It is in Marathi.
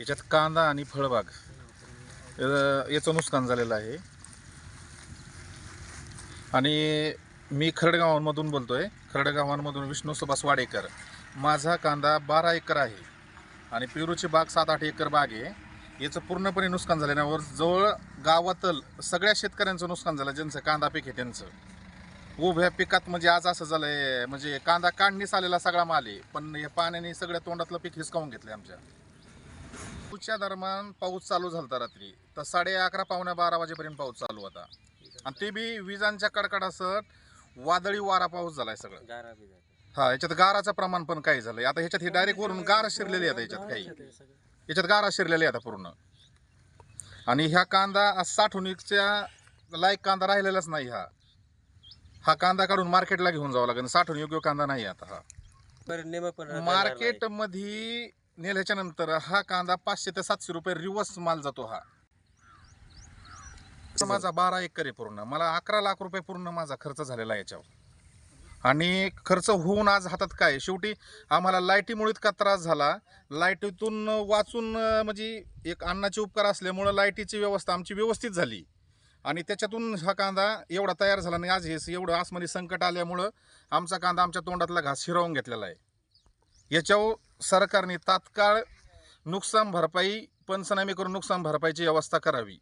याच्यात कांदा आणि फळबाग याचं नुकसान झालेलं आहे. आणि मी खरडगावांमधून बोलतोय. खरडगावांमधून विष्णू सुभाष वाडेकर. माझा कांदा 12 एकर आहे आणि पेरूची बाग 7-8 एकर बाग आहे. याचं पूर्णपणे नुकसान झाल्यावर जवळ गावातील सगळ्या शेतकऱ्यांचं नुकसान झालं, ज्यांचं कांदा पीक आहे त्यांचं. उभ्या पिकात म्हणजे आज असं झालंय, म्हणजे कांदा काढणीस आलेला सगळा माल आहे, पण या पाण्याने सगळ्या तोंडातलं पीक हिसकावून घेतलंय आमच्या. पुढच्या दरम्यान पाऊस चालू झाला रात्री, तर 11:30 पावणे 12 वाजेपर्यंत पाऊस चालू होता. आणि ते बी विजांच्या कडकडासट वादळी वारा पाऊस झालाय सगळं. हा, याच्यात गाराचं प्रमाण पण काही झालंय. आता ह्याच्यात हे डायरेक्ट वरून गार शिरलेली आहे. याच्यात गारा शिरलेली आहे आता पूर्ण. आणि ह्या कांदा साठवणुकीच्या लायक कांदा राहिलेलाच नाही. हा कांदा काढून मार्केटला घेऊन जावं लागेल. साठवण योग्य कांदा नाही आता हा. मार्केटमध्ये नेल्याच्या नंतर हा कांदा 500 ते 700 रुपये रिवर्स माल जातो. हा माझा 12 एकर आहे पूर्ण. मला 11 लाख रुपये पूर्ण माझा खर्च झालेला आहे याच्यावर. आणि खर्च होऊन आज हातात काय, शेवटी आम्हाला लाईटीमुळे इतका त्रास झाला. लाईटीतून वाचून म्हणजे एक अन्नाचे उपकार असल्यामुळं लाईटीची व्यवस्था आमची व्यवस्थित झाली आणि त्याच्यातून हा कांदा एवढा तयार झाला नाही. आज हे एवढं आसमानी संकट आल्यामुळं आमचा कांदा आमच्या तोंडातला घास हिरावून घेतलेला आहे. याच्यावर सरकारने तात्काळ नुकसान भरपाई, पंचनामे करून नुकसान भरपाईची व्यवस्था करावी.